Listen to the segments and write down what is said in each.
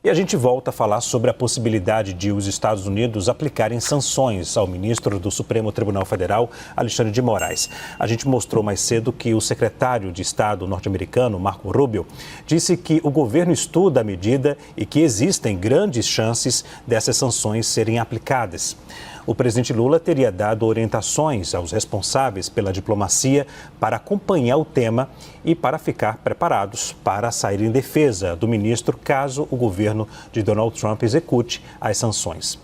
E a gente volta a falar sobre a possibilidade de os Estados Unidos aplicarem sanções ao ministro do Supremo Tribunal Federal, Alexandre de Moraes. A gente mostrou mais cedo que o secretário de Estado norte-americano, Marco Rubio, disse que o governo estuda a medida e que existem grandes chances dessas sanções serem aplicadas. O presidente Lula teria dado orientações aos responsáveis pela diplomacia para acompanhar o tema e para ficar preparados para sair em defesa do ministro caso o governo de Donald Trump execute as sanções.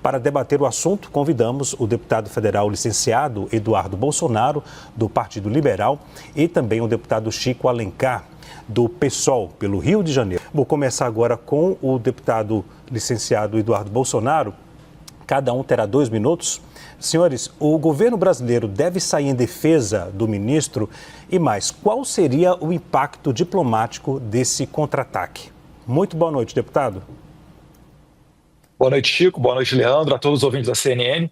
Para debater o assunto, convidamos o deputado federal licenciado Eduardo Bolsonaro, do Partido Liberal, e também o deputado Chico Alencar, do PSOL, pelo Rio de Janeiro. Vou começar agora com o deputado licenciado Eduardo Bolsonaro. Cada um terá 2 minutos. Senhores, o governo brasileiro deve sair em defesa do ministro e mais, qual seria o impacto diplomático desse contra-ataque? Muito boa noite, deputado. Boa noite, Chico. Boa noite, Leandro, a todos os ouvintes da CNN.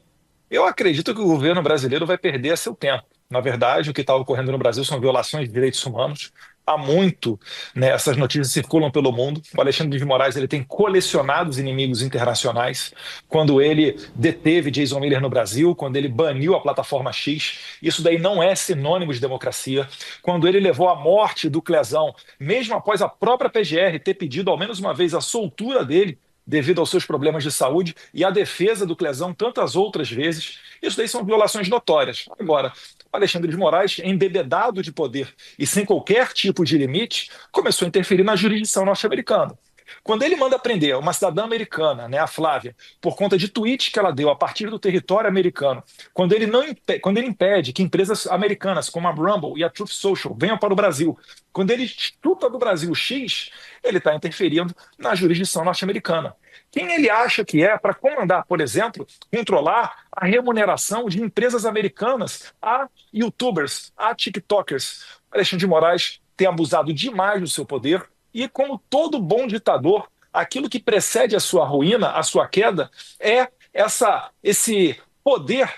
Eu acredito que o governo brasileiro vai perder seu tempo. Na verdade, o que está ocorrendo no Brasil são violações de direitos humanos. Há muito, né, essas notícias circulam pelo mundo. O Alexandre de Moraes ele tem colecionado os inimigos internacionais. Quando ele deteve Jason Miller no Brasil, quando ele baniu a plataforma X, isso daí não é sinônimo de democracia. Quando ele levou à morte do Clezão, mesmo após a própria PGR ter pedido ao menos uma vez a soltura dele, devido aos seus problemas de saúde, e a defesa do Clezão tantas outras vezes, isso daí são violações notórias. Agora, o Alexandre de Moraes, embebedado de poder e sem qualquer tipo de limite, começou a interferir na jurisdição norte-americana. Quando ele manda prender uma cidadã americana, né, a Flávia, por conta de tweets que ela deu a partir do território americano, quando ele impede que empresas americanas como a Rumble e a Truth Social venham para o Brasil, quando ele chuta do Brasil X, ele está interferindo na jurisdição norte-americana. Quem ele acha que é para comandar, por exemplo, controlar a remuneração de empresas americanas a YouTubers, a TikTokers? Alexandre de Moraes tem abusado demais do seu poder e, como todo bom ditador, aquilo que precede a sua ruína, a sua queda, é esse poder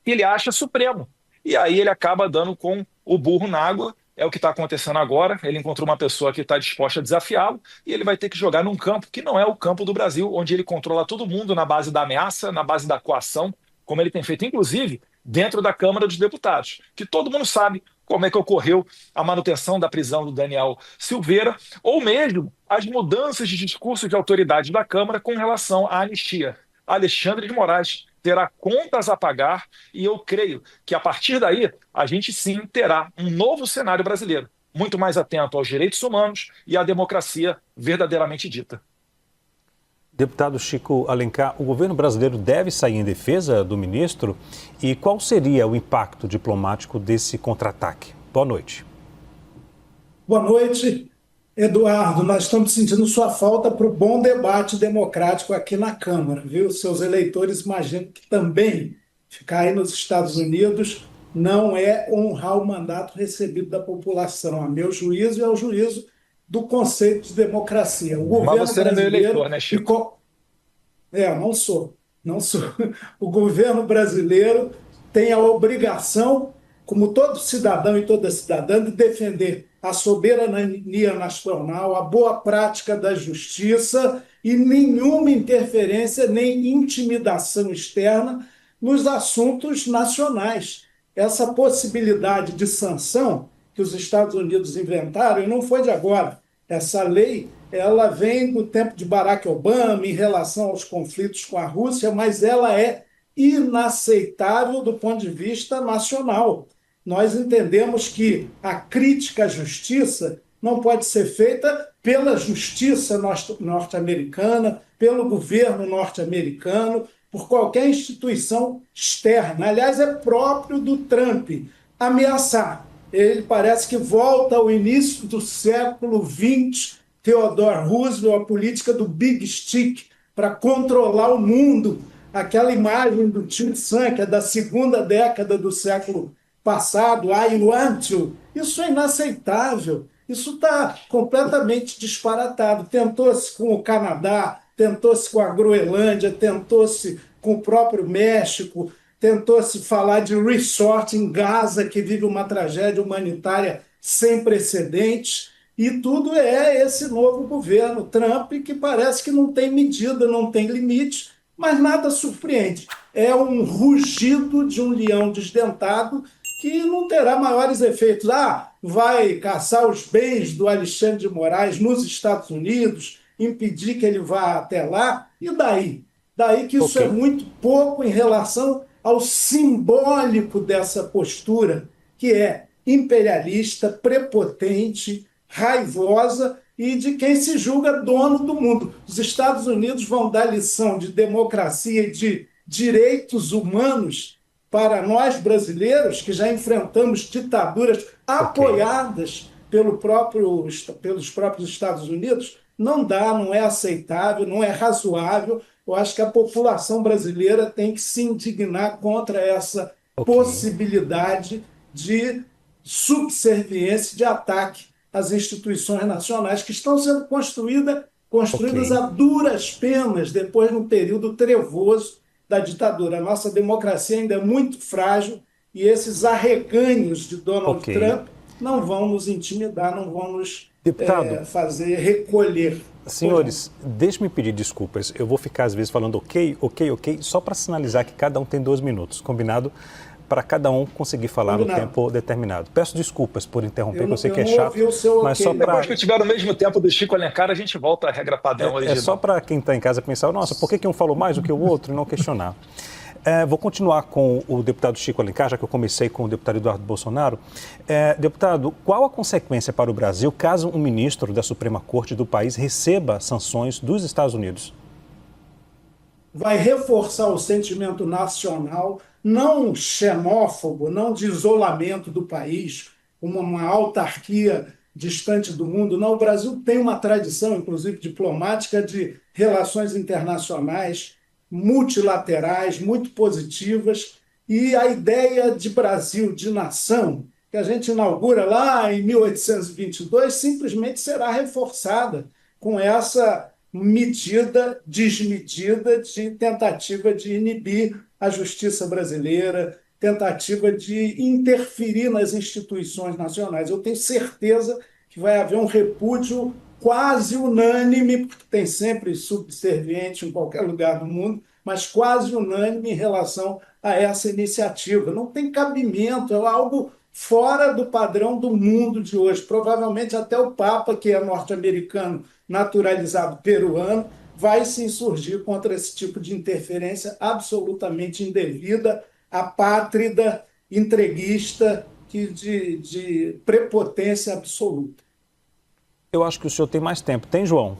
que ele acha supremo. E aí ele acaba dando com o burro na água. É o que está acontecendo agora. Ele encontrou uma pessoa que está disposta a desafiá-lo e ele vai ter que jogar num campo que não é o campo do Brasil, onde ele controla todo mundo na base da ameaça, na base da coação, como ele tem feito, inclusive, dentro da Câmara dos Deputados, que todo mundo sabe como é que ocorreu a manutenção da prisão do Daniel Silveira, ou mesmo as mudanças de discurso de autoridade da Câmara com relação à anistia. Alexandre de Moraes terá contas a pagar e eu creio que a partir daí a gente sim terá um novo cenário brasileiro, muito mais atento aos direitos humanos e à democracia verdadeiramente dita. Deputado Chico Alencar, o governo brasileiro deve sair em defesa do ministro e qual seria o impacto diplomático desse contra-ataque? Boa noite. Boa noite, Eduardo. Nós estamos sentindo sua falta para o bom debate democrático aqui na Câmara, viu? Seus eleitores imaginam que também ficar aí nos Estados Unidos não é honrar o mandato recebido da população. A meu juízo é o juízo do conceito de democracia. O governo Mas você não é meu eleitor, né, Chico? Não sou. O governo brasileiro tem a obrigação, como todo cidadão e toda cidadã, de defender a soberania nacional, a boa prática da justiça e nenhuma interferência nem intimidação externa nos assuntos nacionais. Essa possibilidade de sanção que os Estados Unidos inventaram, e não foi de agora, essa lei ela vem do tempo de Barack Obama em relação aos conflitos com a Rússia, mas ela é inaceitável do ponto de vista nacional. Nós entendemos que a crítica à justiça não pode ser feita pela justiça norte-americana, pelo governo norte-americano, por qualquer instituição externa. Aliás, é próprio do Trump ameaçar. Ele parece que volta ao início do século XX, Theodore Roosevelt, a política do Big Stick, para controlar o mundo. Aquela imagem do tio Sam, que é da segunda década do século passado, I want to. Isso é inaceitável. Isso está completamente disparatado. Tentou-se com o Canadá, tentou-se com a Groenlândia, tentou-se com o próprio México, tentou-se falar de resort em Gaza, que vive uma tragédia humanitária sem precedentes. E tudo é esse novo governo Trump que parece que não tem medida, não tem limite, mas nada surpreende. É um rugido de um leão desdentado que não terá maiores efeitos. Vai caçar os bens do Alexandre de Moraes nos Estados Unidos, impedir que ele vá até lá, e daí? Daí que isso é Ok. muito pouco em relação ao simbólico dessa postura, que é imperialista, prepotente, raivosa e de quem se julga dono do mundo. Os Estados Unidos vão dar lição de democracia e de direitos humanos para nós brasileiros, que já enfrentamos ditaduras Ok. apoiadas pelos próprios Estados Unidos. Não dá, não é aceitável, não é razoável. Eu acho que a população brasileira tem que se indignar contra essa Ok. possibilidade de subserviência, de ataque às instituições nacionais que estão sendo construídas Ok. a duras penas depois de um período trevoso da ditadura. A nossa democracia ainda é muito frágil e esses arreganhos de Donald Ok. Trump não vão nos intimidar, não vão nos Deputado, fazer recolher. Pois não. senhores, deixe-me pedir desculpas. Eu vou ficar às vezes falando ok, ok, ok, só para sinalizar que cada um tem 2 minutos, combinado? Para cada um conseguir falar no Combinado. tempo determinado. Peço desculpas por interromper, Eu que eu sei eu que é não chato, ouvi o seu mas só ok. para Depois que eu tiver o mesmo tempo do Chico Alencar, a gente volta à regra padrão é só original. para quem está em casa pensar, nossa, por que um falou mais do que o outro e não questionar. Vou continuar com o deputado Chico Alencar, já que eu comecei com o deputado Eduardo Bolsonaro. Deputado, qual a consequência para o Brasil caso um ministro da Suprema Corte do país receba sanções dos Estados Unidos? Vai reforçar o sentimento nacional, não xenófobo, não de isolamento do país, uma autarquia distante do mundo. Não, o Brasil tem uma tradição, inclusive diplomática, de relações internacionais multilaterais, muito positivas, e a ideia de Brasil, de nação, que a gente inaugura lá em 1822, simplesmente será reforçada com essa medida desmedida de tentativa de inibir a justiça brasileira, tentativa de interferir nas instituições nacionais. Eu tenho certeza que vai haver um repúdio quase unânime, porque tem sempre subserviente em qualquer lugar do mundo, mas quase unânime em relação a essa iniciativa. Não tem cabimento, é algo fora do padrão do mundo de hoje. Provavelmente até o Papa, que é norte-americano, naturalizado peruano, vai se insurgir contra esse tipo de interferência absolutamente indevida, apátrida, entreguista, de prepotência absoluta. Eu acho que o senhor tem mais tempo. Tem, João?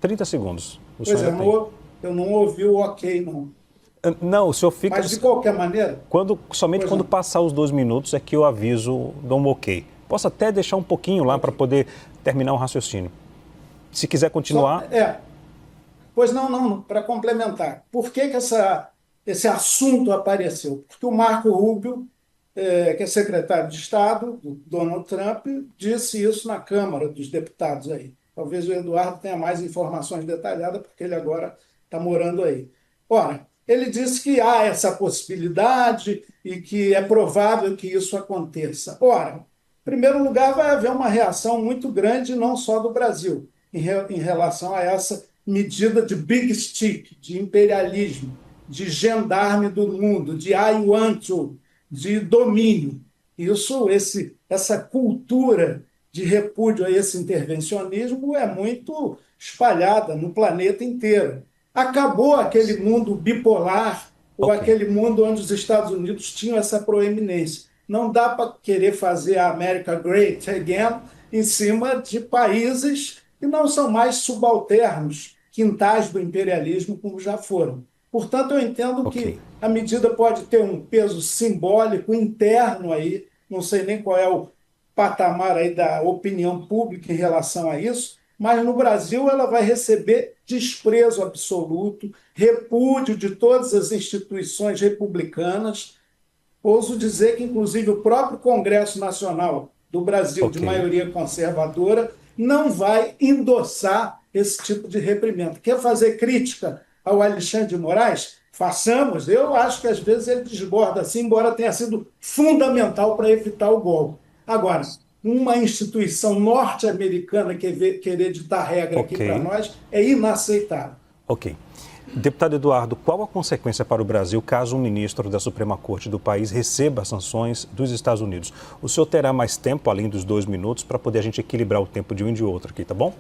30 segundos. O senhor Pois é, ainda tem. eu não ouvi o ok, não. Não, o senhor fica... Mas, de qualquer maneira... Somente Pois quando não. passar os 2 minutos é que eu aviso, dou um ok. Posso até deixar um pouquinho lá para poder terminar o raciocínio. Se quiser continuar... Pois não, para complementar. Por que esse assunto apareceu? Porque o Marco Rubio, que é secretário de Estado do Donald Trump, disse isso na Câmara dos Deputados aí. Talvez o Eduardo tenha mais informações detalhadas, porque ele agora está morando aí. Ora, ele disse que há essa possibilidade e que é provável que isso aconteça. Ora, em primeiro lugar, vai haver uma reação muito grande, não só do Brasil, em relação a essa medida de big stick, de imperialismo, de gendarme do mundo, de I want to, de domínio. Essa cultura de repúdio a esse intervencionismo é muito espalhada no planeta inteiro. Acabou aquele mundo bipolar ou Ok. aquele mundo onde os Estados Unidos tinham essa proeminência. Não dá para querer fazer a América Great Again em cima de países que não são mais subalternos, quintais do imperialismo como já foram. Portanto, eu entendo que Ok. a medida pode ter um peso simbólico interno aí, não sei nem qual é o patamar aí da opinião pública em relação a isso, mas no Brasil ela vai receber desprezo absoluto, repúdio de todas as instituições republicanas. Ouso dizer que, inclusive, o próprio Congresso Nacional do Brasil, de Ok. maioria conservadora, não vai endossar esse tipo de reprimenda. Quer fazer crítica ao Alexandre de Moraes? Façamos. Eu acho que, às vezes, ele desborda assim, embora tenha sido fundamental para evitar o golpe. Agora, uma instituição norte-americana querer ditar regra aqui para nós é inaceitável. Ok. Deputado Eduardo, qual a consequência para o Brasil caso um ministro da Suprema Corte do país receba sanções dos Estados Unidos? O senhor terá mais tempo, além dos 2 minutos, para poder a gente equilibrar o tempo de um e de outro aqui, tá bom?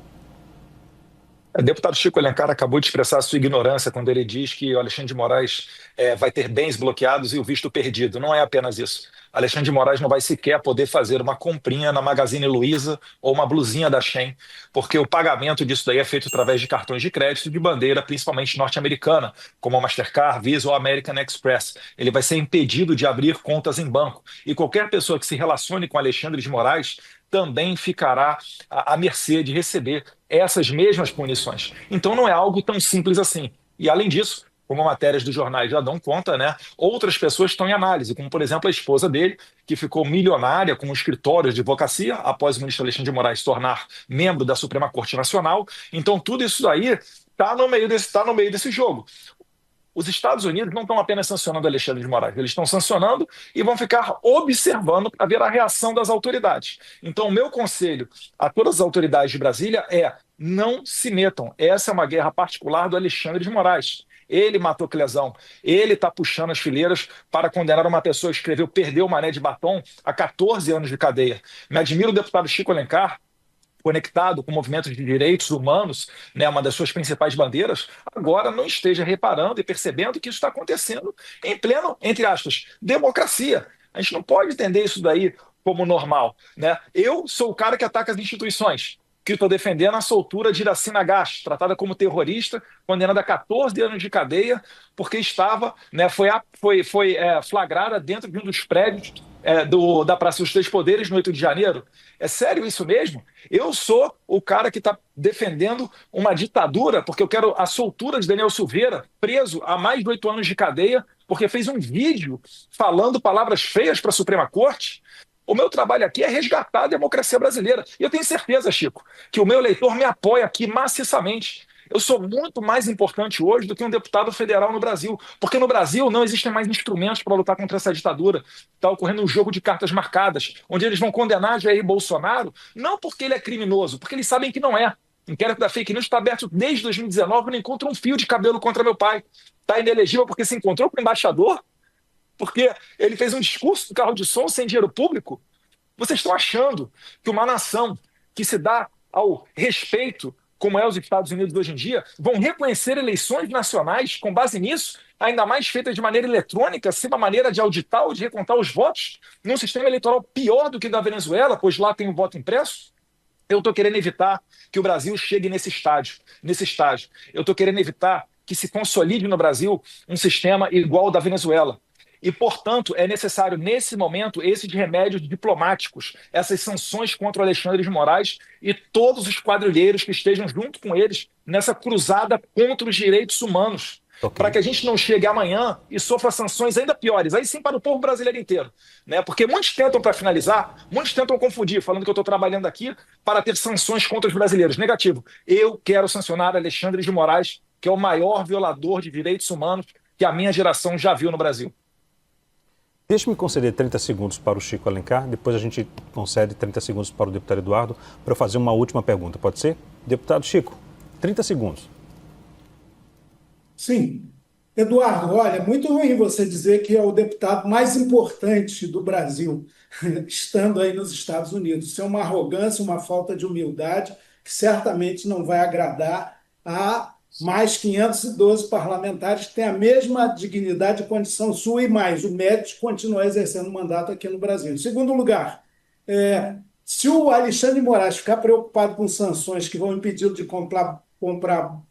O deputado Chico Alencar acabou de expressar a sua ignorância quando ele diz que o Alexandre de Moraes vai ter bens bloqueados e o visto perdido. Não é apenas isso. Alexandre de Moraes não vai sequer poder fazer uma comprinha na Magazine Luiza ou uma blusinha da Shein, porque o pagamento disso daí é feito através de cartões de crédito de bandeira, principalmente norte-americana, como a Mastercard, Visa ou American Express. Ele vai ser impedido de abrir contas em banco. E qualquer pessoa que se relacione com Alexandre de Moraes também ficará à mercê de receber essas mesmas punições. Então não é algo tão simples assim. E além disso, como matérias dos jornais já dão conta, né, outras pessoas estão em análise, como por exemplo a esposa dele, que ficou milionária com um escritório de advocacia após o ministro Alexandre de Moraes se tornar membro da Suprema Corte Nacional. Então tudo isso daí está no meio desse jogo. Os Estados Unidos não estão apenas sancionando Alexandre de Moraes, eles estão sancionando e vão ficar observando para ver a reação das autoridades. Então, o meu conselho a todas as autoridades de Brasília é: não se metam. Essa é uma guerra particular do Alexandre de Moraes. Ele matou Clesão, ele está puxando as fileiras para condenar uma pessoa que escreveu Perdeu o Mané de Batom a 14 anos de cadeia. Me admira o deputado Chico Alencar, conectado com movimentos de direitos humanos, né, uma das suas principais bandeiras, agora não esteja reparando e percebendo que isso está acontecendo em pleno, entre aspas, democracia. A gente não pode entender isso daí como normal, né? Eu sou o cara que ataca as instituições, que estou defendendo a soltura de Iracina Gás, tratada como terrorista, condenada a 14 anos de cadeia, porque estava, né, foi flagrada dentro de um dos prédios da Praça dos Três Poderes no 8 de janeiro. É sério isso mesmo? Eu sou o cara que está defendendo uma ditadura, porque eu quero a soltura de Daniel Silveira, preso há mais de 8 anos de cadeia, porque fez um vídeo falando palavras feias para a Suprema Corte. O meu trabalho aqui é resgatar a democracia brasileira. E eu tenho certeza, Chico, que o meu eleitor me apoia aqui maciçamente. Eu sou muito mais importante hoje do que um deputado federal no Brasil, porque no Brasil não existem mais instrumentos para lutar contra essa ditadura. Está ocorrendo um jogo de cartas marcadas, onde eles vão condenar Jair Bolsonaro, não porque ele é criminoso, porque eles sabem que não é. O inquérito da fake news está aberto desde 2019, não encontra um fio de cabelo contra meu pai. Está inelegível porque se encontrou com o embaixador, porque ele fez um discurso do carro de som sem dinheiro público. Vocês estão achando que uma nação que se dá ao respeito, como é os Estados Unidos hoje em dia, vão reconhecer eleições nacionais com base nisso, ainda mais feitas de maneira eletrônica, sem uma maneira de auditar ou de recontar os votos, num sistema eleitoral pior do que o da Venezuela, pois lá tem o voto impresso? Eu estou querendo evitar que o Brasil chegue nesse estágio. Eu estou querendo evitar que se consolide no Brasil um sistema igual ao da Venezuela. E, portanto, é necessário, nesse momento, esses remédios diplomáticos, essas sanções contra o Alexandre de Moraes e todos os quadrilheiros que estejam junto com eles nessa cruzada contra os direitos humanos. Okay. Para que a gente não chegue amanhã e sofra sanções ainda piores, aí sim para o povo brasileiro inteiro. Né? Porque muitos tentam, para finalizar, muitos tentam confundir, falando que eu estou trabalhando aqui para ter sanções contra os brasileiros. Negativo. Eu quero sancionar Alexandre de Moraes, que é o maior violador de direitos humanos que a minha geração já viu no Brasil. Deixe-me conceder 30 segundos para o Chico Alencar, depois a gente concede 30 segundos para o deputado Eduardo, para eu fazer uma última pergunta. Pode ser? Deputado Chico, 30 segundos. Sim. Eduardo, olha, é muito ruim você dizer que é o deputado mais importante do Brasil, estando aí nos Estados Unidos. Isso é uma arrogância, uma falta de humildade que certamente não vai agradar a mais 512 parlamentares que têm a mesma dignidade e condição sua e mais. O mérito de continuar exercendo o mandato aqui no Brasil. Em segundo lugar, se o Alexandre de Moraes ficar preocupado com sanções que vão impedi-lo de comprar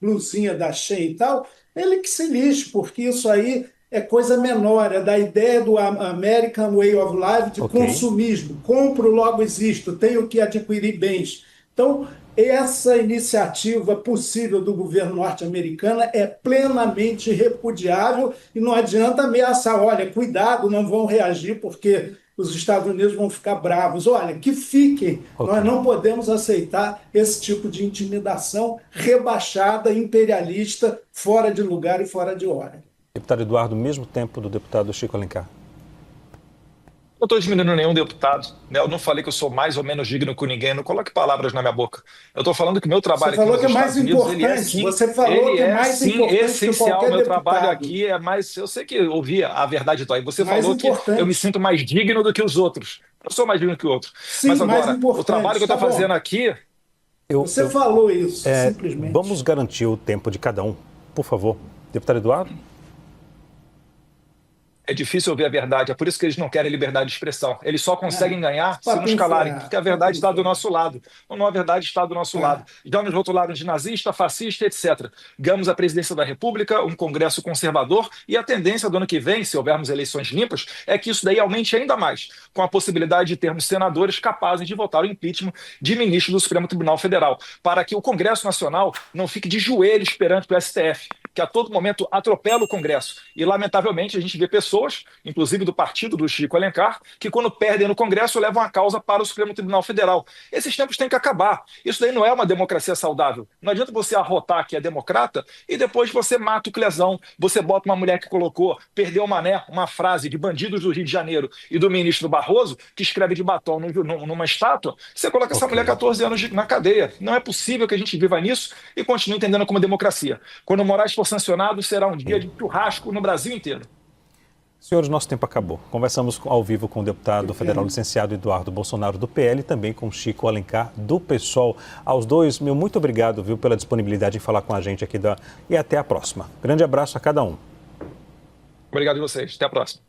blusinha da Shein e tal, ele que se lixe, porque isso aí é coisa menor, é da ideia do American Way of Life, de consumismo. Compro, logo existo, tenho que adquirir bens. Então, essa iniciativa possível do governo norte-americano é plenamente repudiável e não adianta ameaçar, olha, cuidado, não vão reagir porque os Estados Unidos vão ficar bravos. Olha, que fiquem, nós não podemos aceitar esse tipo de intimidação rebaixada, imperialista, fora de lugar e fora de hora. Deputado Eduardo, mesmo tempo do deputado Chico Alencar. Não estou diminuindo nenhum deputado, né? Eu não falei que eu sou mais ou menos digno que ninguém, não coloque palavras na minha boca. Eu estou falando que o meu Você trabalho aqui falou nos que é mais Estados Unidos, importante. Você falou que é mais importante que essencial. qualquer Meu trabalho deputado. aqui é mais... Eu sei que eu ouvi a verdade tua. E você Mais falou que eu me importante. sinto mais digno do que os outros. Eu sou mais digno que o outro. Mas Sim, mais agora, o trabalho importante. que eu Tá estou fazendo bom. aqui... Você falou isso, simplesmente. Vamos garantir o tempo de cada um, por favor. Deputado Eduardo? É difícil ouvir a verdade, é por isso que eles não querem liberdade de expressão. Eles só conseguem ganhar se nos calarem, porque a verdade está do nosso lado. Ou não, a verdade está do nosso lado. Já nos rotularam de nazista, fascista, etc. Ganhamos a presidência da República, um Congresso conservador, e a tendência do ano que vem, se houvermos eleições limpas, é que isso daí aumente ainda mais, com a possibilidade de termos senadores capazes de votar o impeachment de ministro do Supremo Tribunal Federal, para que o Congresso Nacional não fique de joelhos perante o STF, que a todo momento atropela o Congresso. E, lamentavelmente, a gente vê pessoas, inclusive do partido do Chico Alencar, que quando perdem no Congresso levam a causa para o Supremo Tribunal Federal. Esses tempos têm que acabar. Isso daí não é uma democracia saudável. Não adianta você arrotar que é democrata e depois você mata o Clezão, você bota uma mulher que colocou, perdeu uma frase de bandidos do Rio de Janeiro e do ministro Barroso, que escreve de batom numa estátua, você coloca essa mulher 14 anos na cadeia. Não é possível que a gente viva nisso e continue entendendo como democracia. Quando o Moraes for sancionado, será um dia de churrasco no Brasil inteiro. Senhores, nosso tempo acabou. Conversamos ao vivo com o deputado federal licenciado Eduardo Bolsonaro, do PL, e também com Chico Alencar, do PSOL. Aos dois, meu muito obrigado, viu, pela disponibilidade em falar com a gente aqui. E até a próxima. Grande abraço a cada um. Obrigado a vocês. Até a próxima.